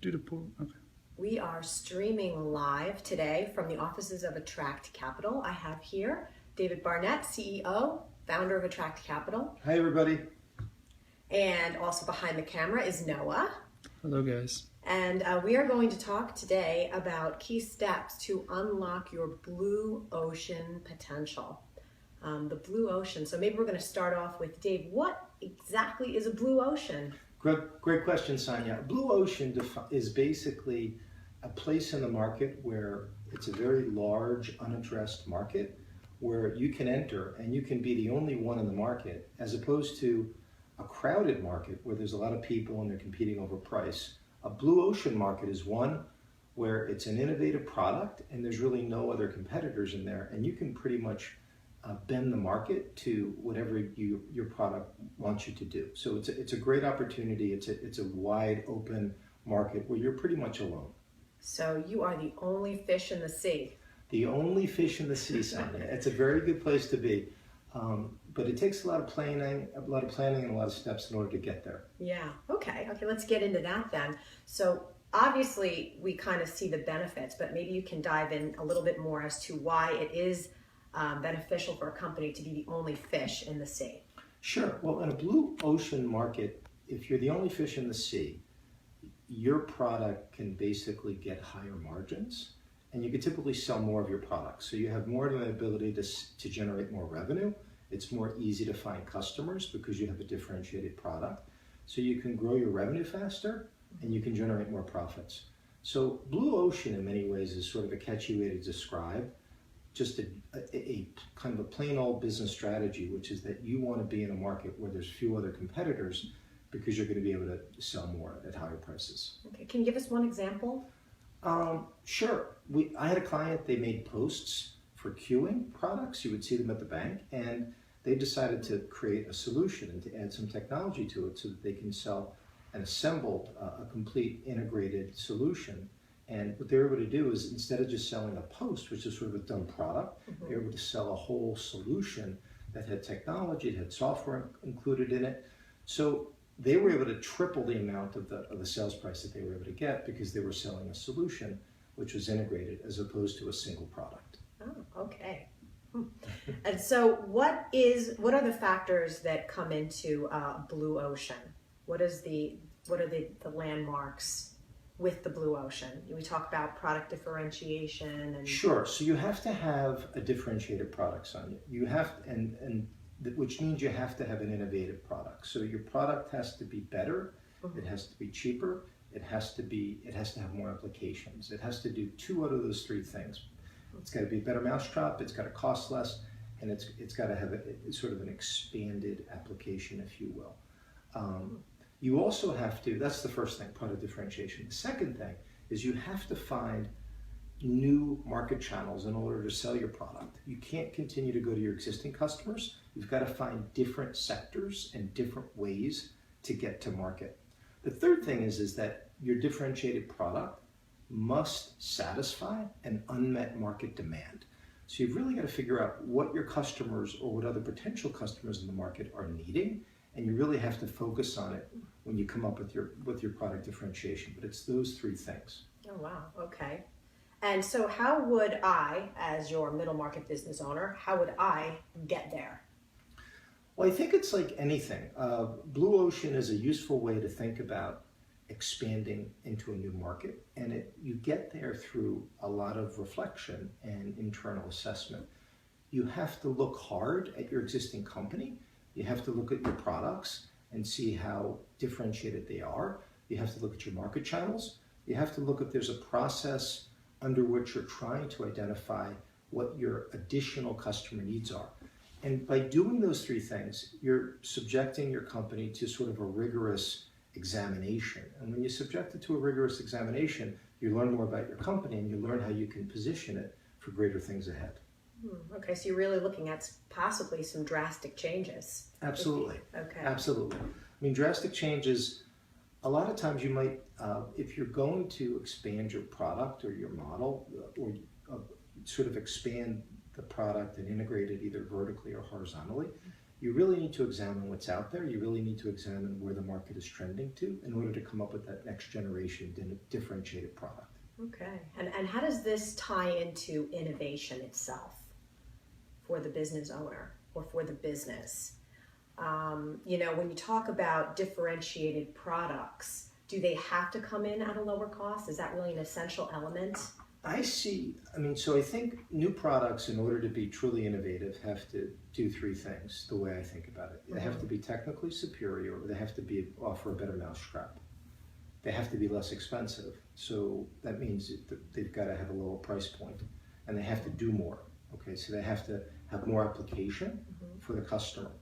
do the poll. Okay. We are streaming live today from the offices of Attract Capital. I have here David Barnett, CEO, founder of Attract Capital. Hi, everybody. And also behind the camera is Noah. Hello, guys. And we are going to talk today about key steps to unlock your blue ocean potential. The blue ocean. So maybe we're going to start off with Dave. What exactly is a blue ocean? Great question, Sonia. Blue ocean is basically a place in the market where it's a very large, unaddressed market where you can enter and you can be the only one in the market, as opposed to a crowded market where there's a lot of people and they're competing over price. A blue ocean market is one where it's an innovative product and there's really no other competitors in there, and you can pretty much bend the market to whatever your product wants you to do. So it's a great opportunity. It's a wide open market where you're pretty much alone. So you are the only fish in the sea. The only fish in the sea, Sonia. It's a very good place to be, but it takes a lot of planning, and a lot of steps in order to get there. Yeah. Okay. Let's get into that then. So obviously we kind of see the benefits, but maybe you can dive in a little bit more as to why it is beneficial for a company to be the only fish in the sea. Sure. Well, in a blue ocean market, if you're the only fish in the sea, your product can basically get higher margins, and you can typically sell more of your product. So you have more of an ability to generate more revenue. It's more easy to find customers because you have a differentiated product. So you can grow your revenue faster and you can generate more profits. So blue ocean in many ways is sort of a catchy way to describe just a kind of a plain old business strategy, which is that you want to be in a market where there's few other competitors because you're going to be able to sell more at higher prices. Okay, can you give us one example? Sure. I had a client, they made posts for queuing products. You would see them at the bank, and they decided to create a solution and to add some technology to it so that they can sell and assemble a complete integrated solution. And what they were able to do is, instead of just selling a post, which is sort of a dumb product, they were able to sell a whole solution that had technology, it had software included in it. So they were able to triple the amount of the sales price that they were able to get because they were selling a solution which was integrated as opposed to a single product. Oh, okay. And so what are the factors that come into blue ocean? What are the landmarks with the blue ocean? We talk about product differentiation and... Sure. So you have to have a differentiated product, Sonia. You have, which means you have to have an innovative product. So your product has to be better, it has to be cheaper, it has to have more applications. It has to do two out of those three things. It's got to be a better mousetrap, it's got to cost less, and it's got to have sort of an expanded application, if you will. You also have to, that's the first thing, product differentiation. The second thing is you have to find new market channels in order to sell your product. You can't continue to go to your existing customers. You've got to find different sectors and different ways to get to market. The third thing is that your differentiated product must satisfy an unmet market demand. So you've really got to figure out what your customers or what other potential customers in the market are needing, and you really have to focus on it when you come up with your product differentiation. But it's those three things. Oh, wow. Okay. And so how would I, as your middle market business owner, how would I get there? Well, I think it's like anything. Blue ocean is a useful way to think about expanding into a new market, and you get there through a lot of reflection and internal assessment. You have to look hard at your existing company. You have to look at your products and see how differentiated they are. You have to look at your market channels. You have to look if there's a process under which you're trying to identify what your additional customer needs are. And by doing those three things, you're subjecting your company to sort of a rigorous examination. And when you subject it to a rigorous examination, you learn more about your company and you learn how you can position it for greater things ahead. Okay, so you're really looking at possibly some drastic changes. Absolutely. Okay. Absolutely. I mean, drastic changes, a lot of times you might, if you're going to expand your product or your model, or sort of expand the product and integrate it either vertically or horizontally, you really need to examine what's out there. You really need to examine where the market is trending to in order to come up with that next generation differentiated product. Okay. And how does this tie into innovation itself for the business owner or for the business? You know, when you talk about differentiated products, do they have to come in at a lower cost? Is that really an essential element? I think new products, in order to be truly innovative, have to do three things, the way I think about it. They have to be technically superior, or they have to offer a better mousetrap. They have to be less expensive, so that means that they've got to have a lower price point, and they have to do more. Okay, so they have to have more application for the customer.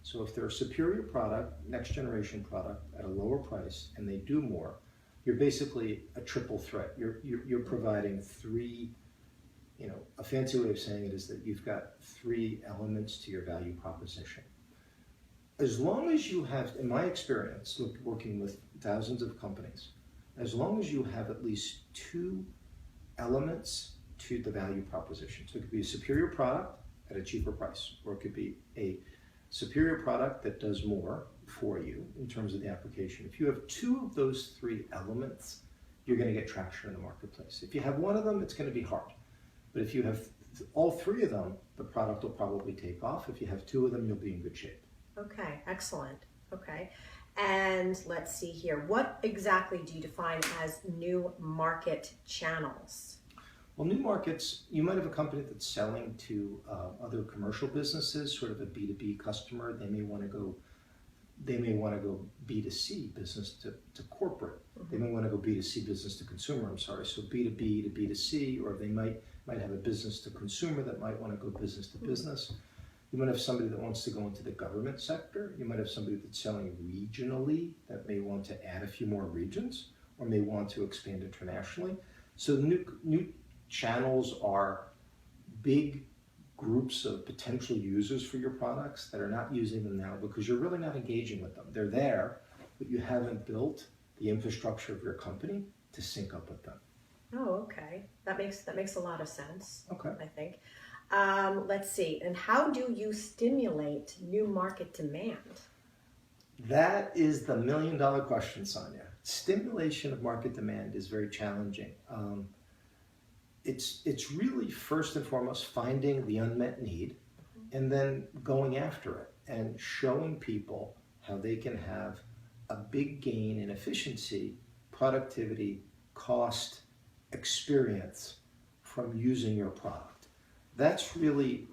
So if they're a superior product, next generation product at a lower price, and they do more, you're basically a triple threat. You're providing three, a fancy way of saying it is that you've got three elements to your value proposition. As long as you have, in my experience, working with thousands of companies, as long as you have at least two elements to the value proposition. So it could be a superior product at a cheaper price, or it could be a superior product that does more for you in terms of the application. If you have two of those three elements, you're going to get traction in the marketplace. If you have one of them, it's going to be hard. But if you have all three of them, the product will probably take off. If you have two of them, you'll be in good shape. Okay, excellent. Okay. And let's see here. What exactly do you define as new market channels? Well, new markets, you might have a company that's selling to other commercial businesses, sort of a B2B customer. They may want to go B2C, business to corporate. They may want to go B2C, business to consumer, so B2B to B2C, or they might have a business to consumer that might want to go business to business. You might have somebody that wants to go into the government sector. You might have somebody that's selling regionally that may want to add a few more regions or may want to expand internationally. So new channels are big groups of potential users for your products that are not using them now because you're really not engaging with them. They're there, but you haven't built the infrastructure of your company to sync up with them. Oh, okay. That makes a lot of sense. Okay. I think. Let's see. And how do you stimulate new market demand? That is the million-dollar question, Sonia. Stimulation of market demand is very challenging. It's really first and foremost finding the unmet need and then going after it and showing people how they can have a big gain in efficiency, productivity, cost, experience from using your product. That's really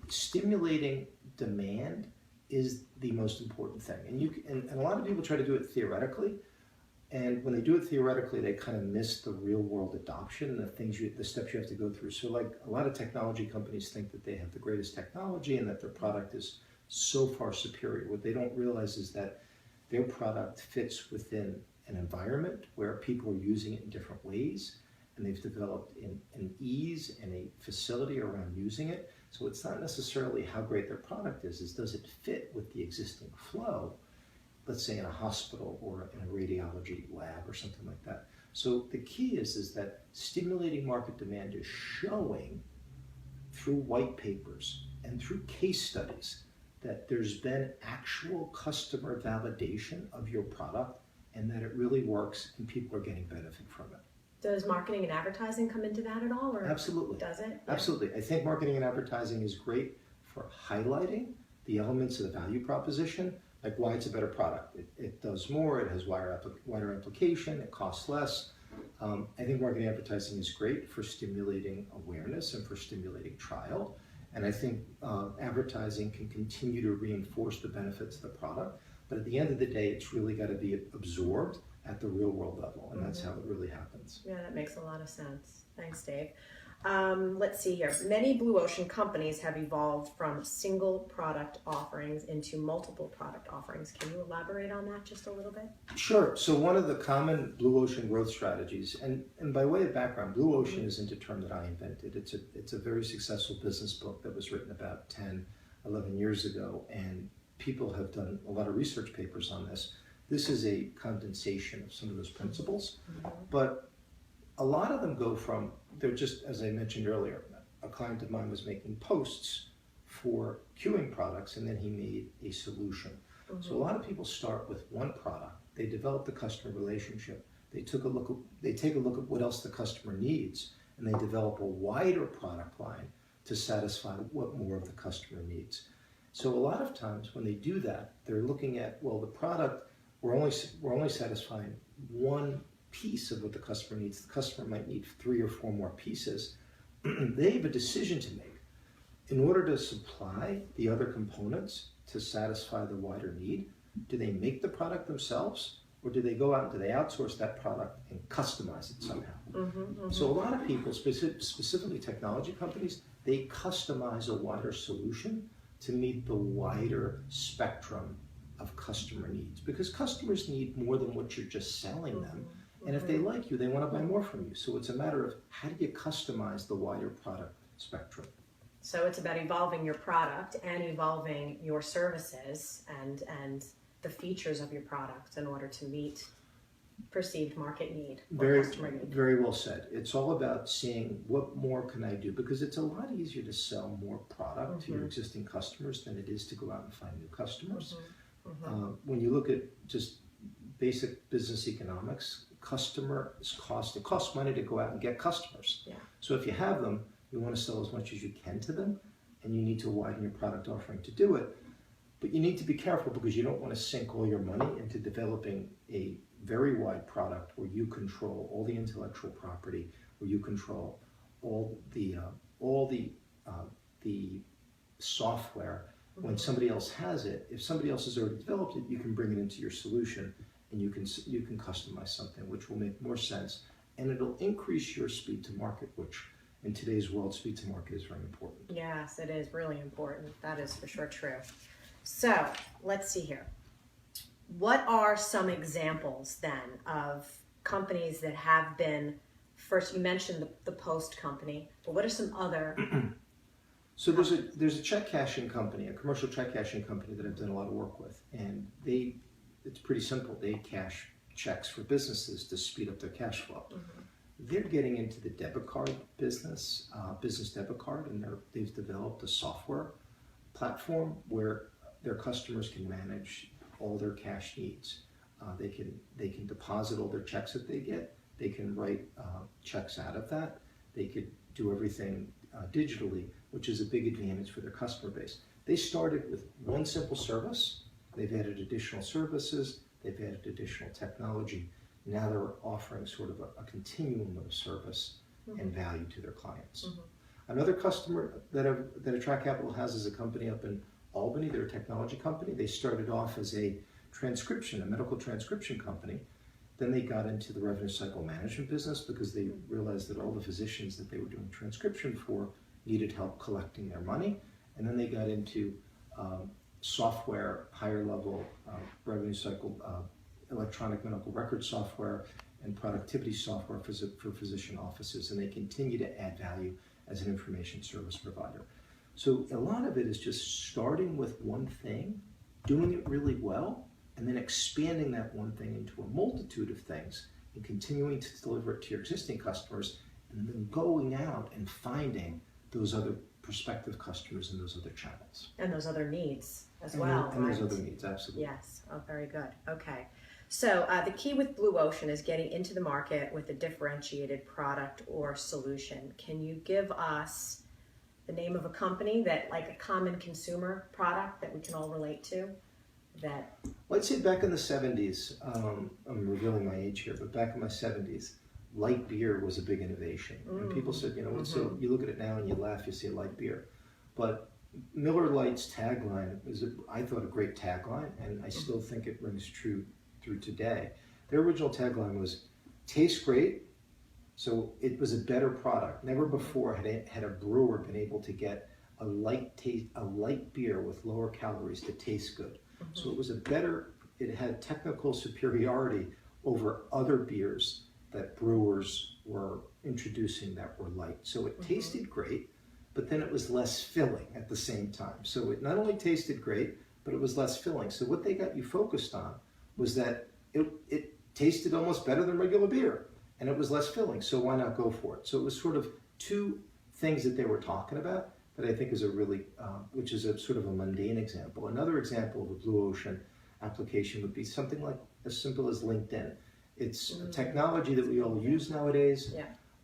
stimulating demand is the most important thing. And a lot of people try to do it theoretically. And when they do it theoretically, they kind of miss the real world adoption and the steps you have to go through. So like a lot of technology companies think that they have the greatest technology and that their product is so far superior. What they don't realize is that their product fits within an environment where people are using it in different ways, and they've developed an ease and a facility around using it. So it's not necessarily how great their product is does it fit with the existing flow, let's say in a hospital or in a radiology lab or something like that. So the key is that stimulating market demand is showing through white papers and through case studies that there's been actual customer validation of your product and that it really works and people are getting benefit from it. Does marketing and advertising come into that at all? Or Absolutely. Does it? Yeah. Absolutely. I think marketing and advertising is great for highlighting the elements of the value proposition, like why it's a better product. It does more, it has wider application, it costs less. I think marketing and advertising is great for stimulating awareness and for stimulating trial. And I think advertising can continue to reinforce the benefits of the product. But at the end of the day, it's really got to be absorbed at the real world level. And that's how it really happens. Yeah, that makes a lot of sense. Thanks, Dave. Let's see here. Many blue ocean companies have evolved from single product offerings into multiple product offerings. Can you elaborate on that just a little bit? Sure. So one of the common blue ocean growth strategies, and by way of background, blue ocean isn't a term that I invented. It's a very successful business book that was written about 10, 11 years ago, and people have done a lot of research papers on this. This is a condensation of some of those principles, but a lot of them go from, they're just, as I mentioned earlier, a client of mine was making posts for queuing products, and then he made a solution. So a lot of people start with one product. They develop the customer relationship. They take a look at what else the customer needs, and they develop a wider product line to satisfy what more of the customer needs. So a lot of times when they do that, they're looking at, well, the product, we're only satisfying one piece of what the customer needs. The customer might need 3 or 4 more pieces. They have a decision to make. In order to supply the other components to satisfy the wider need, do they make the product themselves, or do they go out and do they outsource that product and customize it somehow? So a lot of people, specifically technology companies, they customize a wider solution to meet the wider spectrum of customer needs, because customers need more than what you're just selling them. And if they like you, they want to buy more from you. So it's a matter of how do you customize the wider product spectrum? So it's about evolving your product and evolving your services and the features of your product in order to meet perceived market need or customer need. Very well said. It's all about seeing what more can I do, because it's a lot easier to sell more product to your existing customers than it is to go out and find new customers. When you look at just basic business economics, it costs money to go out and get customers. Yeah. So if you have them, you want to sell as much as you can to them, and you need to widen your product offering to do it. But you need to be careful, because you don't want to sink all your money into developing a very wide product where you control all the intellectual property, where you control all the software. When somebody else has it, if somebody else has already developed it, you can bring it into your solution, and you can customize something which will make more sense, and it'll increase your speed to market, which in today's world, speed to market is very important. Yes, it is really important. That is for sure true. So let's see here. What are some examples then of companies that have been, first you mentioned the Post company, but what are some other? So there's a check cashing company, a commercial check cashing company that I've done a lot of work with, and it's pretty simple. They cash checks for businesses to speed up their cash flow. They're getting into the debit card business, business debit card, and they've developed a software platform where their customers can manage all their cash needs. They can deposit all their checks that they get. They can write checks out of that. They could do everything digitally, which is a big advantage for their customer base. They started with one simple service. They've added additional services. They've added additional technology. Now they're offering sort of a continuum of service and value to their clients. Another customer that Attract Capital has is a company up in Albany. They're a technology company. They started off as a medical transcription company. Then they got into the revenue cycle management business because they realized that all the physicians that they were doing transcription for needed help collecting their money. And then they got into software, higher level revenue cycle, electronic medical record software and productivity software for physician offices, and they continue to add value as an information service provider. So a lot of it is just starting with one thing, doing it really well, and then expanding that one thing into a multitude of things and continuing to deliver it to your existing customers, and then going out and finding those other prospective customers in those other channels. And those other needs as well. And those other needs, absolutely. Yes, oh, very good. Okay. So the key with Blue Ocean is getting into the market with a differentiated product or solution. Can you give us the name of a company that, like a common consumer product that we can all relate to? Well, I'd say back in the 70s, I'm revealing my age here, but back in my 70s, light beer was a big innovation. And people said, so you look at it now and you laugh, you see a light beer. But Miller Lite's tagline was, I thought, a great tagline, and I still think it rings true through today. Their original tagline was, tastes great, so it was a better product. Never before had a brewer been able to get a light beer with lower calories to taste good. So it had technical superiority over other beers that brewers were introducing that were light. So it tasted great, but then it was less filling at the same time. So it not only tasted great, but it was less filling. So what they got you focused on was that it tasted almost better than regular beer, and it was less filling. So why not go for it? So it was sort of two things that they were talking about. that I think is a really, which is a sort of a mundane example. Another example of a blue ocean application would be something like as simple as LinkedIn. It's a technology that we all use nowadays,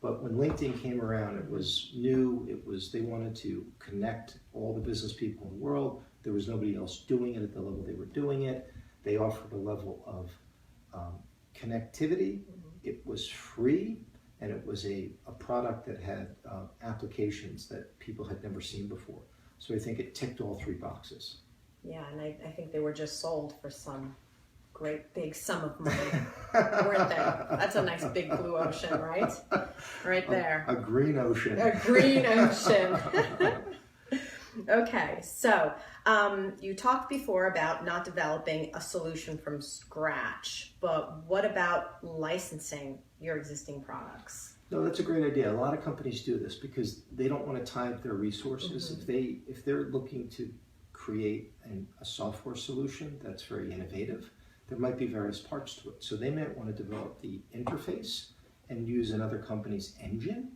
but when LinkedIn came around, it was new. They wanted to connect all the business people in the world. There was nobody else doing it at the level they were doing it. They offered a level of connectivity. It was free, and it was a product that had applications that people had never seen before. So I think it ticked all three boxes. Yeah, and I think they were just sold for some great big sum of money, weren't they? That's a nice big blue ocean, right? Right there. A green ocean. A green ocean. Okay, so you talked before about not developing a solution from scratch, but what about licensing your existing products? No, that's a great idea. A lot of companies do this because they don't want to tie up their resources. If they're looking to create a software solution that's very innovative, there might be various parts to it. So they might want to develop the interface and use another company's engine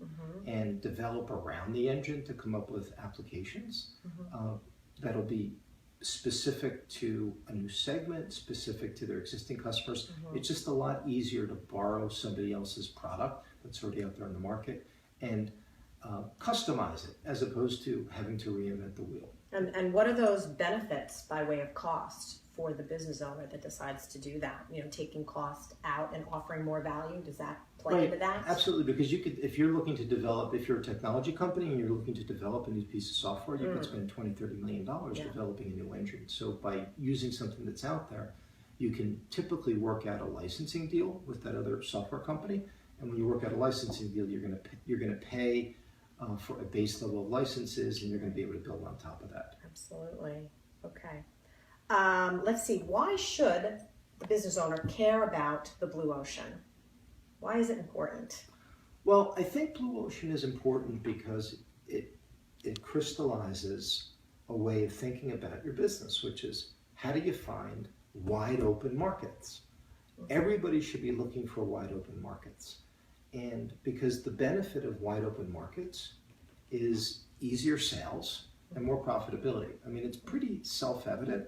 and develop around the engine to come up with applications that'll be specific to a new segment, specific to their existing customers. It's just a lot easier to borrow somebody else's product that's already out there in the market and customize it as opposed to having to reinvent the wheel. And what are those benefits by way of cost for the business owner that decides to do that? You know, taking cost out and offering more value, does that play into that? Absolutely, because you could, if you're looking to develop, if you're a technology company and you're looking to develop a new piece of software, you could spend $20-30 million developing a new engine. So by using something that's out there, you can typically work out a licensing deal with that other software company. And when you work out a licensing deal, you're going to pay for a base level of licenses, and you're going to be able to build on top of that. Absolutely. Okay. Let's see. Why should the business owner care about the blue ocean? Why is it important? Well, I think blue ocean is important because it crystallizes a way of thinking about your business, which is how do you find wide open markets? Everybody should be looking for wide open markets. And because the benefit of wide open markets is easier sales and more profitability. I mean, it's pretty self-evident.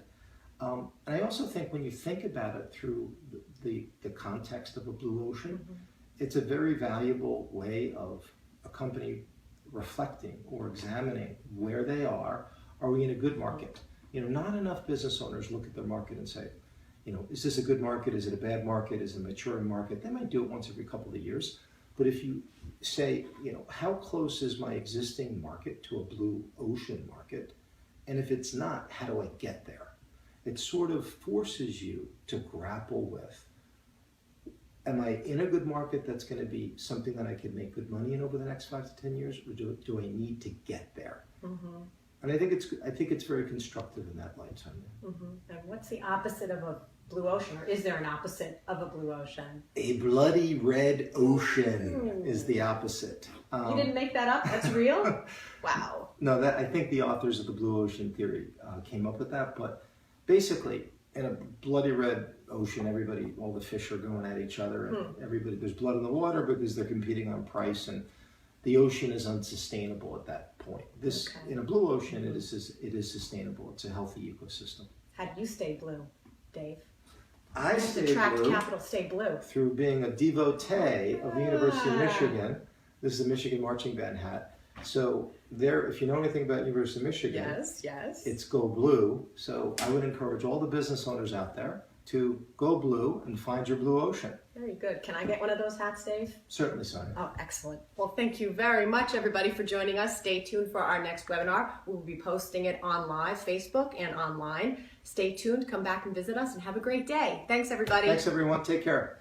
And I also think when you think about it through the context of a blue ocean, it's a very valuable way of a company reflecting or examining where they are. Are we in a good market? You know, not enough business owners look at their market and say, you know, is this a good market? Is it a bad market? Is it a maturing market? They might do it once every couple of years. But if you say, you know, how close is my existing market to a blue ocean market? And if it's not, how do I get there? It sort of forces you to grapple with, am I in a good market that's going to be something that I can make good money in over the next 5 to 10 years, or do I need to get there? And I think it's very constructive in that light, Sonia. And what's the opposite of a blue ocean, or is there an opposite of a blue ocean? A bloody red ocean is the opposite. You didn't make that up? That's real? Wow. No, I think the authors of the blue ocean theory came up with that. But basically, in a bloody red ocean, all the fish are going at each other, and there's blood in the water because they're competing on price, and the ocean is unsustainable at that point. In a blue ocean, it is sustainable. It's a healthy ecosystem. How do you stay blue, Dave? I stay blue capital stay blue through being a devotee of the University of Michigan. This is a Michigan marching band hat. So if you know anything about University of Michigan, yes, it's go blue. So I would encourage all the business owners out there to go blue and find your blue ocean. Very good. Can I get one of those hats, Dave? Certainly, Sonia. Oh, excellent. Well, thank you very much, everybody, for joining us. Stay tuned for our next webinar. We'll be posting it on live, Facebook and online. Stay tuned. Come back and visit us and have a great day. Thanks, everybody. Thanks, everyone. Take care.